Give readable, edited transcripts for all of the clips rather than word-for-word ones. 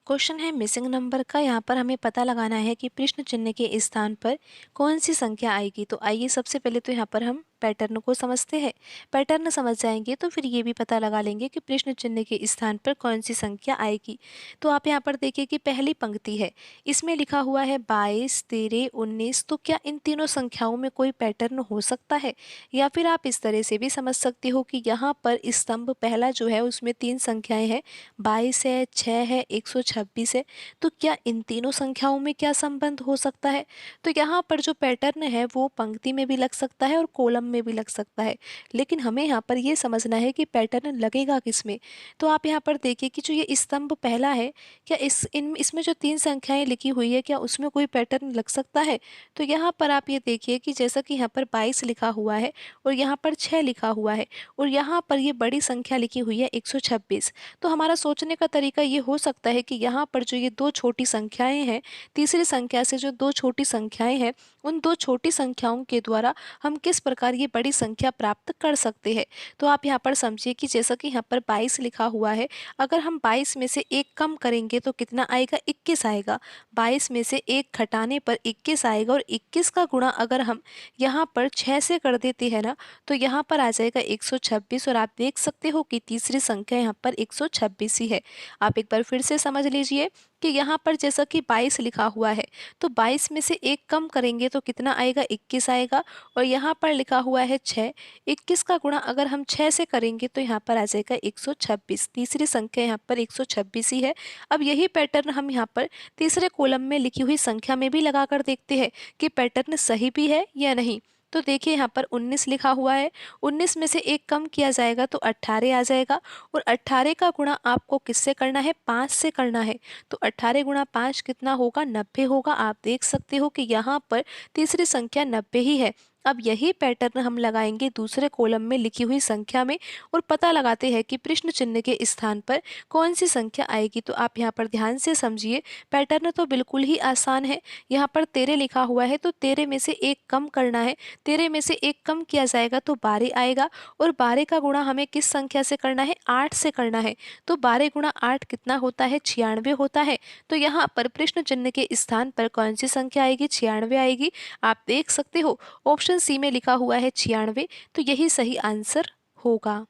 Question है missing number का। यहाँ पर हमें पता लगाना है कि प्रश्न चिन्ह के स्थान पर कौन सी संख्या आएगी। तो आइए सबसे पहले तो यहाँ पर हम पैटर्न को समझते हैं। पैटर्न समझ जाएंगे तो फिर ये भी पता लगा लेंगे कि प्रश्न चिन्ह के स्थान पर कौन सी संख्या आएगी। तो आप यहाँ पर देखिए कि पहली पंक्ति है, इसमें लिखा हुआ है 22, 13, 19। तो क्या इन तीनों संख्याओं में कोई पैटर्न हो सकता है? या फिर आप इस तरह से भी समझ सकते हो कि यहाँ पर स्तंभ पहला जो है उसमें 3 संख्याएं हैं, 22 है, 6 है, 126 है। तो क्या इन तीनों संख्याओं में क्या संबंध हो सकता है? तो यहाँ पर जो पैटर्न है वो पंक्ति में भी लग सकता है और कॉलम में भी लग सकता है, लेकिन हमें यहाँ पर ये समझना है कि पैटर्न लगेगा किसमें। तो आप यहाँ पर देखिए कि जो ये स्तंभ पहला है, क्या इसमें जो 3 संख्याएं लिखी हुई है, क्या उसमें कोई पैटर्न लग सकता है? तो यहाँ पर आप ये देखिए कि जैसा कि यहाँ पर 22 लिखा हुआ है और यहाँ पर 6 लिखा हुआ है और यहाँ पर ये बड़ी संख्या लिखी हुई है 126। तो हमारा सोचने का तरीका ये हो सकता है कि यहाँ पर जो ये दो छोटी संख्याएं हैं, तीसरी संख्या से जो दो छोटी संख्याएं हैं, उन दो छोटी संख्याओं के द्वारा हम किस प्रकार ये बड़ी संख्या प्राप्त कर सकते हैं। तो आप यहाँ पर समझिए कि जैसा कि यहाँ पर 22 लिखा हुआ है, अगर हम 22 में से एक कम करेंगे तो कितना आएगा? 21 आएगा। 22 में से एक घटाने पर 21 आएगा और 21 का गुणा अगर हम यहाँ पर 6 से कर देते हैं ना, तो यहाँ पर आ जाएगा 126। और आप देख सकते हो कि तीसरी संख्या यहाँ पर 126 ही है। आप एक बार फिर से समझ लीजिए कि यहाँ पर जैसा कि 22 लिखा हुआ है, तो 22 में से एक कम करेंगे तो कितना आएगा? 21 आएगा। और यहाँ पर लिखा हुआ है 6, 21 का गुणा अगर हम 6 से करेंगे तो यहाँ पर आ जाएगा 126। तीसरी संख्या यहाँ पर 126 ही है। अब यही पैटर्न हम यहाँ पर तीसरे कॉलम में लिखी हुई संख्या में भी लगा कर देखते हैं कि पैटर्न सही भी है या नहीं। तो देखिए यहाँ पर 19 लिखा हुआ है, 19 में से एक कम किया जाएगा तो 18 आ जाएगा। और 18 का गुणा आपको किससे करना है? 5 से करना है। तो 18 गुणा 5 कितना होगा? 90 होगा। आप देख सकते हो कि यहाँ पर तीसरी संख्या 90 ही है। अब यही पैटर्न हम लगाएंगे दूसरे कॉलम में लिखी हुई संख्या में और पता लगाते हैं कि प्रश्न चिन्ह के स्थान पर कौन सी संख्या आएगी। तो आप यहाँ पर ध्यान से समझिए, पैटर्न तो बिल्कुल ही आसान है। यहाँ पर 13 लिखा हुआ है तो 13 में से एक कम करना है। 13 में से एक कम किया जाएगा तो 12 आएगा। और 12 का गुणा हमें किस संख्या से करना है? 8 से करना है। तो 12 गुणा 8 कितना होता है? 96 होता है। तो यहाँ पर प्रश्न चिन्ह के स्थान पर कौन सी संख्या आएगी? 96 आएगी। आप देख सकते हो ऑप्शन सी में लिखा हुआ है 96। तो यही सही आंसर होगा।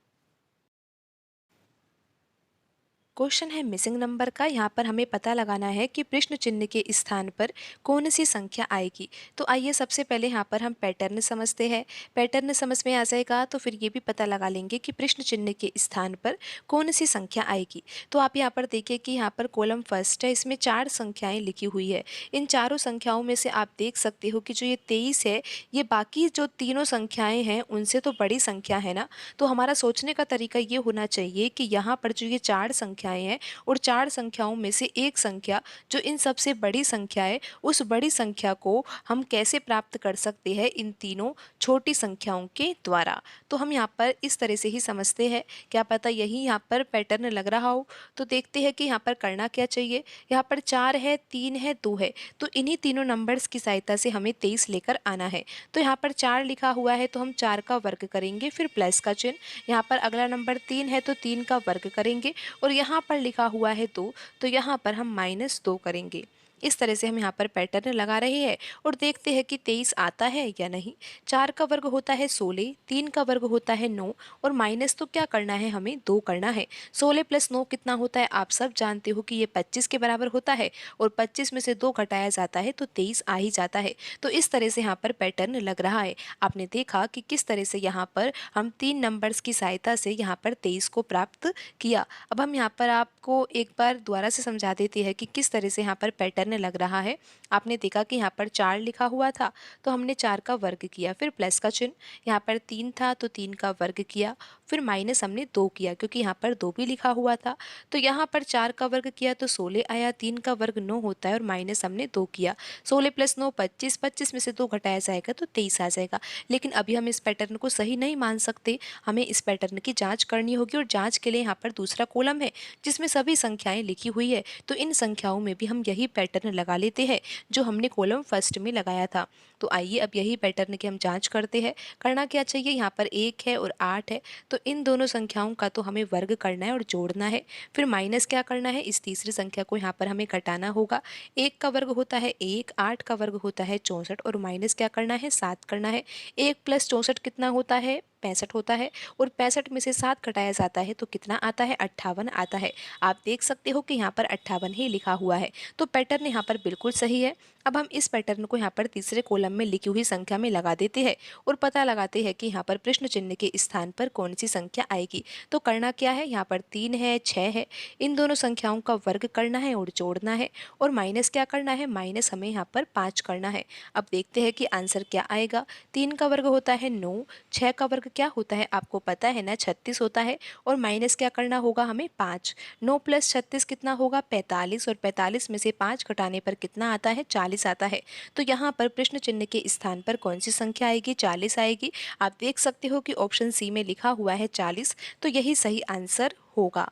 क्वेश्चन है मिसिंग नंबर का। यहाँ पर हमें पता लगाना है कि प्रश्न चिन्ह के स्थान पर कौन सी संख्या आएगी। तो आइए सबसे पहले यहाँ पर हम पैटर्न समझते हैं। पैटर्न समझ में आ जाएगा तो फिर ये भी पता लगा लेंगे कि प्रश्न चिन्ह के स्थान पर कौन सी संख्या आएगी। तो आप यहाँ पर देखिए कि यहाँ पर कॉलम फर्स्ट है, इसमें 4 संख्याएं लिखी हुई है। इन चारों संख्याओं में से आप देख सकते हो कि जो ये 23 है, ये बाकी जो तीनों संख्याएं हैं उनसे तो बड़ी संख्या है ना। तो हमारा सोचने का तरीका ये होना चाहिए कि यहाँ पर जो ये 4 संख्याएं हैं और 4 संख्याओं में से एक संख्या जो इन सबसे बड़ी संख्या है, उस बड़ी संख्या को हम कैसे प्राप्त कर सकते हैं? इन तीनों छोटी संख्याओं के द्वारा। तो हम यहाँ पर इस तरह से ही समझते हैं, क्या पता यही यहाँ पर पैटर्न लग रहा हो। तो देखते हैं कि यहाँ पर करना क्या चाहिए। यहाँ पर 4 है, 3 है, 2 है, तो इन्हीं तीनों नंबर्स की सहायता से हमें 23 लेकर आना है। तो यहाँ पर 4 लिखा हुआ है तो हम 4 का वर्ग करेंगे, फिर प्लस का चिन्ह। यहाँ पर अगला नंबर 3 है तो 3 का वर्ग करेंगे और यहाँ पर लिखा हुआ है 2, तो यहाँ पर हम -2 करेंगे। इस तरह से हम यहाँ पर पैटर्न लगा रहे हैं और देखते हैं कि 23 आता है या नहीं। 4 का वर्ग होता है 16, 3 का वर्ग होता है 9 और माइनस तो क्या करना है? हमें 2 करना है। 16 + 9 कितना होता है? आप सब जानते हो कि ये 25 के बराबर होता है और 25 में से 2 घटाया जाता है तो 23 आ ही जाता है। तो इस तरह से यहाँ पर पैटर्न लग रहा है। आपने देखा कि किस तरह से यहाँ पर हम 3 नंबर्स की सहायता से यहाँ पर 23 को प्राप्त किया। अब हम यहाँ पर आपको एक बार दोबारा से समझा देते हैं कि किस तरह से यहाँ पर पैटर्न लग रहा है। आपने देखा कि यहाँ पर 4 लिखा हुआ था तो हमने 4 का वर्ग किया, फिर प्लस का चिन्ह। यहाँ पर 3 था तो 3 का वर्ग किया, फिर माइनस हमने 2 किया क्योंकि यहाँ पर 2 भी लिखा हुआ था। तो यहाँ पर 4 का वर्ग किया तो 16 आया, 3 का वर्ग 9 होता है और माइनस हमने 2 किया। 16 + 9 25, 25 में से 2 घटाया जाएगा तो 23 आ जाएगा। लेकिन अभी हम इस पैटर्न को सही नहीं मान सकते, हमें इस पैटर्न की जाँच करनी होगी और जाँच के लिए यहाँ पर दूसरा कॉलम है जिसमें सभी संख्याएं लिखी हुई है। तो इन संख्याओं में भी हम यही पैटर्न लगा लेते हैं जो हमने कॉलम फर्स्ट में लगाया था। तो आइए अब यही पैटर्न की हम जांच करते हैं। करना क्या चाहिए? यहाँ पर 1 है और 8 है, तो इन दोनों संख्याओं का तो हमें वर्ग करना है और जोड़ना है। फिर माइनस क्या करना है, इस तीसरी संख्या को यहाँ पर हमें घटाना होगा। 1 का वर्ग होता है 1, 8 का वर्ग होता है 64 और माइनस क्या करना है, 7 करना है। 1 प्लस 64 कितना होता है, 65 होता है और 65 में से 7 घटाया जाता है तो कितना आता है, 58 आता है। आप देख सकते हो कि यहाँ पर 58 ही लिखा हुआ है, तो पैटर्न यहाँ पर बिल्कुल सही है। अब हम इस पैटर्न को यहाँ पर तीसरे कॉलम में लिखी हुई संख्या में लगा देते हैं और पता लगाते हैं कि यहाँ पर प्रश्न चिन्ह के स्थान पर कौन सी संख्या आएगी। तो करना क्या है, यहाँ पर 3 है, 6 है, इन दोनों संख्याओं का वर्ग करना है और जोड़ना है और माइनस क्या करना है, माइनस हमें यहाँ पर 5 करना है। अब देखते हैं कि आंसर क्या आएगा। 3 का वर्ग होता है 9, 6 का वर्ग क्या होता है आपको पता है ना, 36 होता है और माइनस क्या करना होगा हमें 5। 9 प्लस 36 कितना होगा, 45 और 45 में से 5 घटाने पर कितना आता है, 40 आता है। तो यहाँ पर प्रश्न चिन्ह के स्थान पर कौन सी संख्या आएगी, 40 आएगी। आप देख सकते हो कि ऑप्शन सी में लिखा हुआ है 40, तो यही सही आंसर होगा।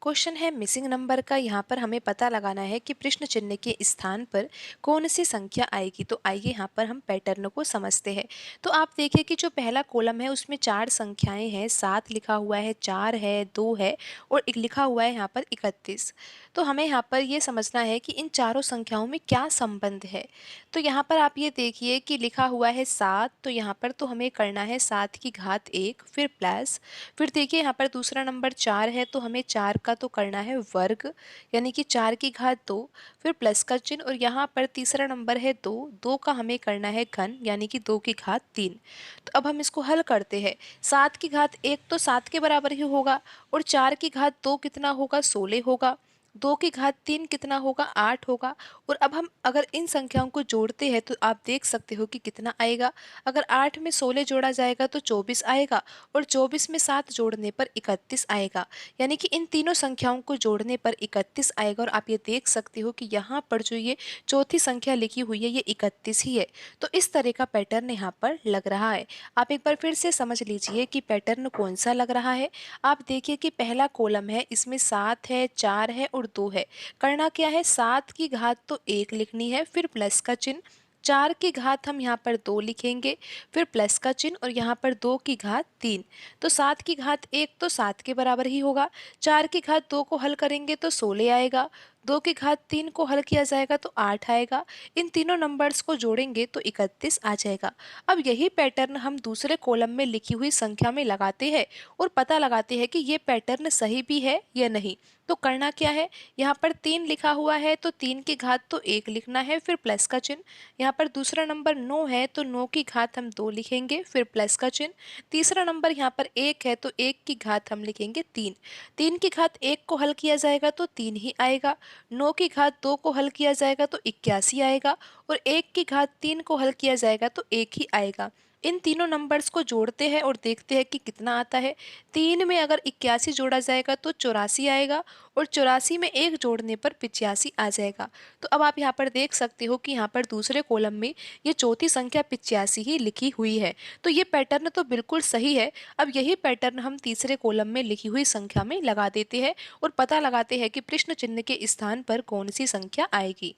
क्वेश्चन है मिसिंग नंबर का। यहाँ पर हमें पता लगाना है कि प्रश्न चिन्ह के स्थान पर कौन सी संख्या आएगी। तो आइए यहाँ पर हम पैटर्न को समझते हैं। तो आप देखिए कि जो पहला कॉलम है उसमें 4 संख्याएं हैं, 7 लिखा हुआ है, 4 है, 2 है और एक लिखा हुआ है यहाँ पर 31। तो हमें यहाँ पर ये समझना है कि इन चारों संख्याओं में क्या संबंध है। तो यहाँ पर आप ये देखिए कि लिखा हुआ है 7, तो यहाँ पर तो हमें करना है 7 की घात 1 फिर प्लस, फिर देखिए यहाँ पर दूसरा नंबर 4 है तो हमें 4 का तो करना है वर्ग यानी कि 4 की घात 2 फिर प्लस का चिन्ह, और यहाँ पर तीसरा नंबर है 2, 2 का हमें करना है घन यानी कि 2 की घात 3। तो अब हम इसको हल करते हैं। 7 की घात 1 तो 7 के बराबर ही होगा और 4 की घात 2 कितना होगा, 16 होगा। 2 की घात 3 कितना होगा, 8 होगा। और अब हम अगर इन संख्याओं को जोड़ते हैं तो आप देख सकते हो कि कितना आएगा। अगर 8 में 16 जोड़ा जाएगा तो 24 आएगा और 24 में 7 जोड़ने पर 31 आएगा। यानी कि इन तीनों संख्याओं को जोड़ने पर 31 आएगा और आप ये देख सकते हो कि यहाँ पर जो ये चौथी संख्या लिखी हुई है ये 31 ही है। तो इस तरह का पैटर्न यहाँ पर लग रहा है। आप एक बार फिर से समझ लीजिए कि पैटर्न कौन सा लग रहा है। आप देखिए कि पहला कॉलम है, इसमें 7 है, 4 है और 2 है। करना क्या है, 7 की घात तो 1 लिखनी है फिर प्लस का चिन्ह, 4 की घात हम यहाँ पर 2 लिखेंगे फिर प्लस का चिन्ह और यहाँ पर 2 की घात 3। तो 7 की घात 1 तो 7 के बराबर ही होगा। 4 की घात 2 को हल करेंगे तो 16 आएगा। 2 की घात 3 को हल किया जाएगा तो 8 आएगा। इन तीनों नंबर्स को जोड़ेंगे तो 31 आ जाएगा। अब यही पैटर्न हम दूसरे कॉलम में लिखी हुई संख्या में लगाते हैं और पता लगाते हैं कि ये पैटर्न सही भी है या नहीं। तो करना क्या है, यहाँ पर 3 लिखा हुआ है तो 3 की घात तो 1 लिखना है फिर प्लस का चिन्ह। यहाँ पर दूसरा नंबर 9 है तो 9 की घात हम 2 लिखेंगे फिर प्लस का चिन्ह। तीसरा नंबर यहाँ पर 1 है तो 1 की घात हम लिखेंगे 3। 3 की घात 1 को हल किया जाएगा तो 3 ही आएगा। 9 की घात 2 को हल किया जाएगा तो 81 आएगा और 1 की घात 3 को हल किया जाएगा तो 1 ही आएगा। इन तीनों नंबर्स को जोड़ते हैं और देखते हैं कि कितना आता है। 3 में अगर 81 जोड़ा जाएगा तो 84 आएगा और 84 में 1 जोड़ने पर 85 आ जाएगा। तो अब आप यहाँ पर देख सकते हो कि यहाँ पर दूसरे कॉलम में ये चौथी संख्या 85 ही लिखी हुई है। तो ये पैटर्न तो बिल्कुल सही है। अब यही पैटर्न हम तीसरे कॉलम में लिखी हुई संख्या में लगा देते हैं और पता लगाते हैं कि प्रश्न चिन्ह के स्थान पर कौन सी संख्या आएगी।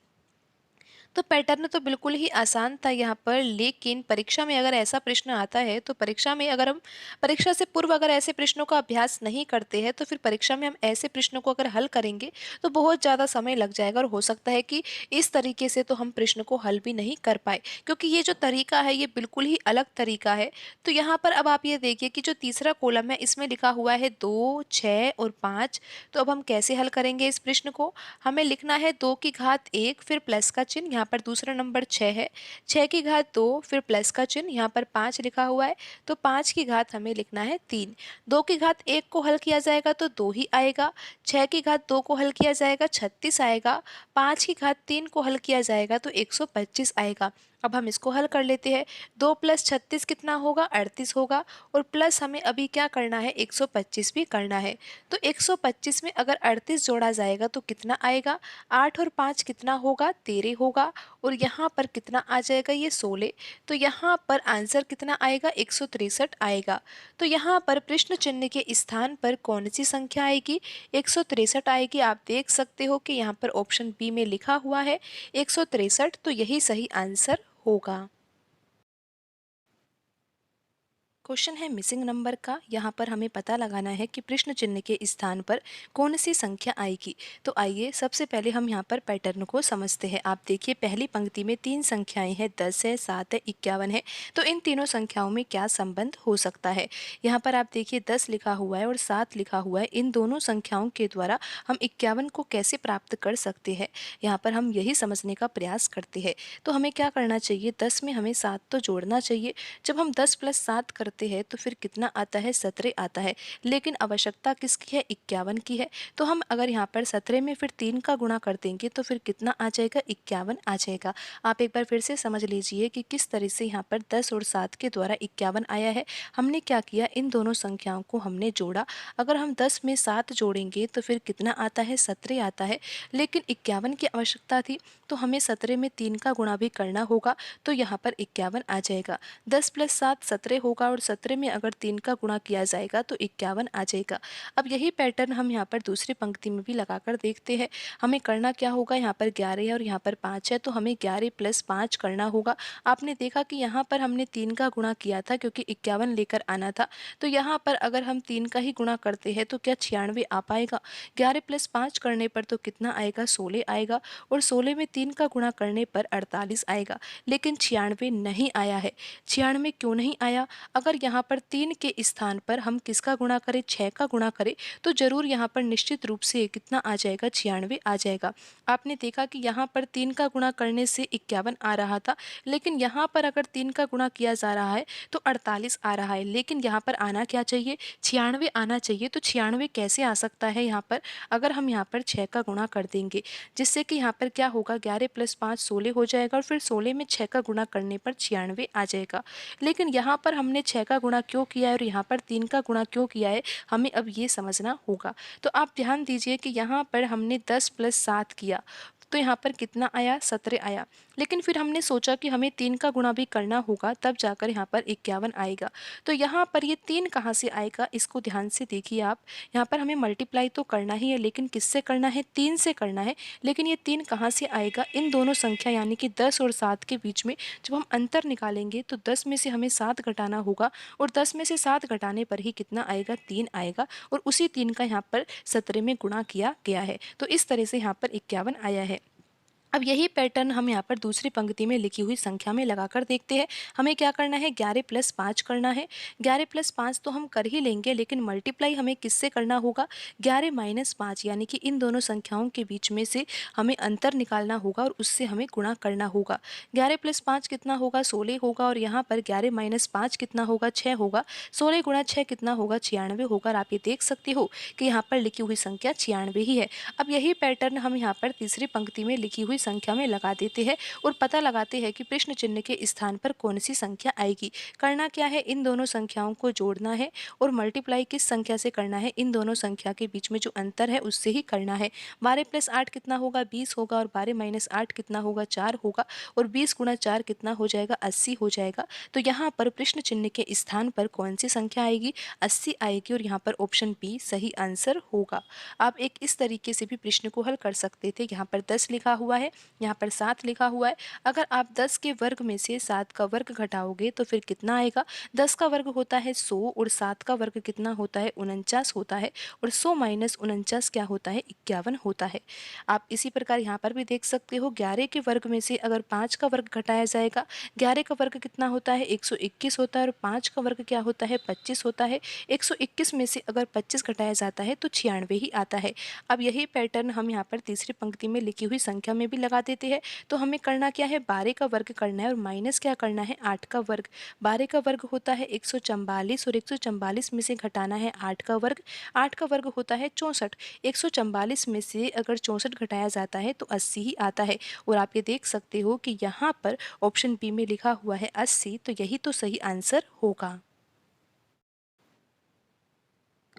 तो पैटर्न तो बिल्कुल ही आसान था यहाँ पर, लेकिन परीक्षा में अगर ऐसा प्रश्न आता है तो परीक्षा में अगर हम परीक्षा से पूर्व अगर ऐसे प्रश्नों का अभ्यास नहीं करते हैं तो फिर परीक्षा में हम ऐसे प्रश्नों को अगर हल करेंगे तो बहुत ज़्यादा समय लग जाएगा और हो सकता है कि इस तरीके से तो हम प्रश्न को हल भी नहीं कर पाए, क्योंकि ये जो तरीका है ये बिल्कुल ही अलग तरीका है। तो यहाँ पर अब आप ये देखिए कि जो तीसरा कॉलम है इसमें लिखा हुआ है 2, 6 और 5। तो अब हम कैसे हल करेंगे इस प्रश्न को। हमें लिखना है 2 की घात 1 फिर प्लस का चिन्ह, यहाँ पर दूसरा नंबर 6 है, 6 की घात 2 फिर प्लस का चिन्ह, यहाँ पर 5 लिखा हुआ है तो 5 की घात हमें लिखना है 3। 2 की घात 1 को हल किया जाएगा तो 2 ही आएगा। 6 की घात 2 को हल किया जाएगा 36 आएगा। 5 की घात 3 को हल किया जाएगा तो 125 आएगा। अब हम इसको हल कर लेते हैं। 2 प्लस 36 कितना होगा, 38 होगा और प्लस हमें अभी क्या करना है, 125 भी करना है। तो 125 में अगर 38 जोड़ा जाएगा तो कितना आएगा, 8 और 5 कितना होगा, 13 होगा और यहाँ पर कितना आ जाएगा, ये 16। तो यहाँ पर आंसर कितना आएगा, 163 आएगा। तो यहाँ पर प्रश्न चिन्ह के स्थान पर कौन सी संख्या आएगी, 163 आएगी। आप देख सकते हो कि यहाँ पर ऑप्शन बी में लिखा हुआ है 163, तो यही सही आंसर होगा। क्वेश्चन है मिसिंग नंबर का। यहाँ पर हमें पता लगाना है कि प्रश्न चिन्ह के स्थान पर कौन सी संख्या आएगी। तो आइए सबसे पहले हम यहाँ पर पैटर्न को समझते हैं। आप देखिए पहली पंक्ति में तीन संख्याएं हैं, 10 है, 7 है, 51 है। तो इन तीनों संख्याओं में क्या संबंध हो सकता है। यहाँ पर आप देखिए 10 लिखा हुआ है और 7 लिखा हुआ है। इन दोनों संख्याओं के द्वारा हम 51 को कैसे प्राप्त कर सकते हैं, यहाँ पर हम यही समझने का प्रयास करते हैं। तो हमें क्या करना चाहिए, 10 में हमें 7 तो जोड़ना चाहिए। जब हम 10 + 7 करते हैं तो फिर कितना आता है, 17 आता है। लेकिन आवश्यकता किसकी है, 51 की है। तो हम अगर यहाँ पर 17 में फिर 3 का गुणा कर देंगे तो फिर कितना आ जाएगा, 51 आ जाएगा। आप एक बार फिर से समझ लीजिए कि किस तरह से यहाँ पर 10 और 7 के द्वारा 51 आया है। हमने क्या किया, इन दोनों संख्याओं को हमने जोड़ा। अगर हम 10 में 7 जोड़ेंगे तो फिर कितना आता है, 17 आता है। लेकिन 51 की आवश्यकता थी तो हमें 17 में 3 का गुणा भी करना होगा, तो यहाँ पर 51 आ जाएगा। 10 + 7 17 होगा और 17 में अगर 3 का गुणा किया जाएगा तो 51 आ जाएगा। अब यही पैटर्न हम यहाँ पर दूसरी पंक्ति में भी लगाकर देखते हैं। हमें करना क्या होगा, यहाँ पर 11 है और यहाँ पर 5 है, तो हमें 11 + 5 करना होगा। आपने देखा कि यहाँ पर हमने 3 का गुणा किया था क्योंकि 51 लेकर आना था। तो यहाँ पर अगर हम 3 का ही गुणा करते हैं तो क्या 96 आ पाएगा। 11 + 5 करने पर तो कितना आएगा, 16 आएगा। और 16 में 3 का गुणा करने पर 48 आएगा। लेकिन 96 नहीं आया है। 96 क्यों नहीं आया, अगर यहाँ पर 3 के स्थान पर हम किसका गुणा करें, 6 का गुणा करें, तो जरूर यहाँ पर निश्चित रूप से कितना आ जाएगा, 96 आ जाएगा। आपने देखा कि यहाँ पर 3 का गुणा करने से 51 आ रहा था, लेकिन यहाँ पर अगर 3 का गुणा किया जा रहा है तो 48 आ रहा है। लेकिन यहाँ पर आना क्या चाहिए, 96 आना चाहिए। तो 96 कैसे आ सकता है, यहाँ पर अगर हम यहाँ पर 6 का गुणा कर देंगे, जिससे कि यहाँ पर क्या होगा, 11 + 5 16 हो जाएगा और फिर 16 में 6 का गुणा करने पर 96 आ जाएगा। लेकिन यहाँ पर हमने 6 का गुणा क्यों किया है और यहाँ पर 3 का गुणा क्यों किया है, हमें अब ये समझना होगा। तो आप ध्यान दीजिए कि यहाँ पर हमने 10 + 7 किया तो यहाँ पर कितना आया, 17 आया। लेकिन फिर हमने सोचा कि हमें 3 का गुणा भी करना होगा, तब जाकर यहाँ पर 51 आएगा। तो यहाँ पर ये 3 कहाँ से आएगा, इसको ध्यान से देखिए आप। यहाँ पर हमें मल्टीप्लाई तो करना ही है, लेकिन किससे करना है, 3 से करना है। लेकिन ये 3 कहाँ से आएगा, इन दोनों संख्या यानी कि 10 और 7 के बीच में जब हम अंतर निकालेंगे तो 10 में से हमें 7 घटाना होगा और 10 में से 7 घटाने पर ही कितना आएगा, 3 आएगा। और उसी 3 का यहाँ पर 17 में गुणा किया गया है। तो इस तरह से यहाँ पर 51 आया है। अब यही पैटर्न हम यहाँ पर दूसरी पंक्ति में लिखी हुई संख्या में लगाकर देखते हैं। हमें क्या करना है, 11 + 5 करना है। 11 + 5 तो हम कर ही लेंगे, लेकिन मल्टीप्लाई हमें किससे करना होगा, 11 - 5 यानी कि इन दोनों संख्याओं के बीच में से हमें अंतर निकालना होगा और उससे हमें गुणा करना होगा। 11 + 5 कितना होगा, 16 होगा और यहाँ पर 11 - 5 कितना होगा, 6 होगा। 16 × 6 कितना होगा, 96 होगा। और आप ये देख सकते हो कि यहाँ पर लिखी हुई संख्या 96 ही है। अब यही पैटर्न हम यहाँ पर तीसरी पंक्ति में लिखी हुई संख्या में लगा देते हैं और पता लगाते हैं कि प्रश्न चिन्ह के स्थान पर कौन सी संख्या आएगी। करना क्या है, इन दोनों संख्याओं को जोड़ना है और मल्टीप्लाई किस संख्या से करना है, इन दोनों संख्या के बीच में जो अंतर है उससे ही करना है। 12 + 8 कितना होगा, 20 होगा और 12 - 8 कितना होगा, 4 होगा। और 20 × 4 कितना हो जाएगा, 80 हो जाएगा। तो यहाँ पर प्रश्न चिन्ह के स्थान पर कौन सी संख्या आएगी, 80 आएगी और यहाँ पर ऑप्शन बी सही आंसर होगा। आप एक इस तरीके से भी प्रश्न को हल कर सकते थे। यहाँ पर 10 लिखा हुआ है, यहाँ पर 7 लिखा हुआ है। अगर आप 10 के वर्ग में से 7 का वर्ग घटाओगे तो फिर कितना आएगा, 10 का वर्ग होता है 100 और 7 का वर्ग कितना होता है, 49 होता है। और 100 - 49 क्या होता है, 51 होता है। आप इसी प्रकार यहाँ पर भी देख सकते हो, 11 के वर्ग में से अगर 5 का वर्ग घटाया जाएगा, 11 का वर्ग कितना होता है, 121 होता है और 5 का वर्ग क्या होता है, 25 होता है। 121 में से अगर 25 घटाया जाता है तो 96 ही आता है। अब यही पैटर्न हम यहाँ पर तीसरी पंक्ति में लिखी हुई संख्या में भी लगा देते हैं। तो हमें करना क्या है, 12 का वर्ग करना है और माइनस क्या करना है, 8 का वर्ग। 12 का वर्ग होता है 144 और 144 में से घटाना है 8 का वर्ग। 8 का वर्ग होता है 64। 144 में से अगर 64 घटाया जाता है तो 80 ही आता है। और आप ये देख सकते हो कि यहाँ पर ऑप्शन बी में लिखा हुआ है 80, तो यही तो सही आंसर होगा।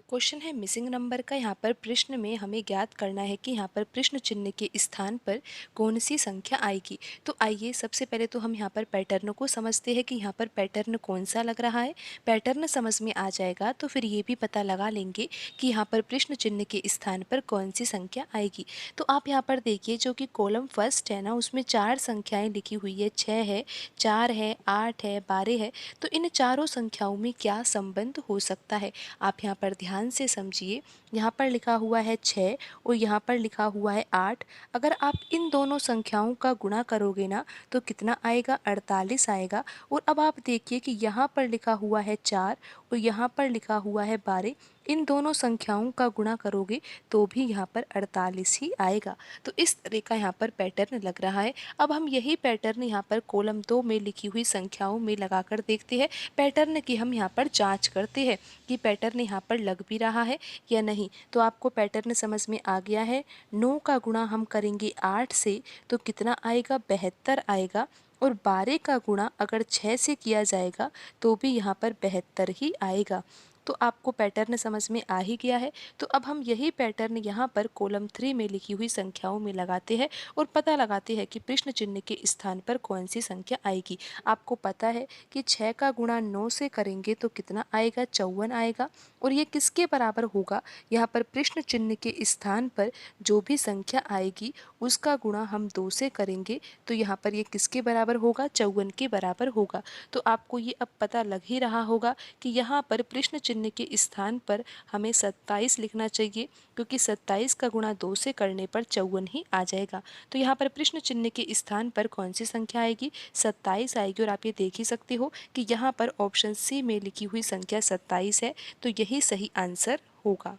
क्वेश्चन है मिसिंग नंबर का। यहाँ पर प्रश्न में हमें ज्ञात करना है कि यहाँ पर प्रश्न चिन्ह के स्थान पर कौन सी संख्या आएगी। तो आइए सबसे पहले तो हम यहाँ पर पैटर्न को समझते हैं कि यहाँ पर पैटर्न कौन सा लग रहा है। पैटर्न समझ में आ जाएगा तो फिर ये भी पता लगा लेंगे कि यहाँ पर प्रश्न चिन्ह के स्थान पर कौन सी संख्या आएगी। तो आप यहाँ पर देखिए जो कि कॉलम फर्स्ट है ना, उसमें 4 संख्याएँ लिखी हुई है, 6 है, 4 है, 8 है, 12 है। तो इन चारों संख्याओं में क्या संबंध हो सकता है, आप यहाँ पर ध्यान से समझिए। यहाँ पर लिखा हुआ है 6 और यहाँ पर लिखा हुआ है 8। अगर आप इन दोनों संख्याओं का गुणा करोगे ना तो कितना आएगा, 48 आएगा। और अब आप देखिए कि यहाँ पर लिखा हुआ है 4 और यहाँ पर लिखा हुआ है 12। इन दोनों संख्याओं का गुणा करोगे तो भी यहाँ पर 48 ही आएगा। तो इस तरह का यहाँ पर पैटर्न लग रहा है। अब हम यही पैटर्न यहाँ पर कॉलम 2 में लिखी हुई संख्याओं में लगाकर देखते हैं। पैटर्न की हम यहाँ पर जांच करते हैं कि पैटर्न यहाँ पर लग भी रहा है या नहीं। तो आपको पैटर्न समझ में आ गया है। 9 का गुणा हम करेंगे 8 से तो कितना आएगा, 72 आएगा। और 12 का गुणा अगर 6 से किया जाएगा तो भी यहाँ पर 72 ही आएगा। तो आपको पैटर्न समझ में आ ही गया है। तो अब हम यही पैटर्न यहाँ पर कॉलम 3 में लिखी हुई संख्याओं में लगाते हैं और पता लगाते हैं कि प्रश्न चिन्ह के स्थान पर कौन सी संख्या आएगी। आपको पता है कि 6 का गुणा 9 से करेंगे तो कितना आएगा, 54 आएगा। और ये किसके बराबर होगा, यहाँ पर प्रश्न चिन्ह के स्थान पर जो भी संख्या आएगी उसका गुणा हम 2 से करेंगे तो यहाँ पर ये किसके बराबर होगा, 54 के बराबर होगा। तो आपको ये अब पता लग ही रहा होगा कि यहाँ पर प्रश्न चिन्ह के स्थान पर हमें 27 लिखना चाहिए, क्योंकि 27 का गुणा 2 से करने पर 54 ही आ जाएगा। तो यहाँ पर प्रश्न चिन्ह के स्थान पर कौन सी संख्या आएगी, 27 आएगी। और आप ये देख ही सकते हो कि यहाँ पर ऑप्शन सी में लिखी हुई संख्या 27 है, तो यही सही आंसर होगा।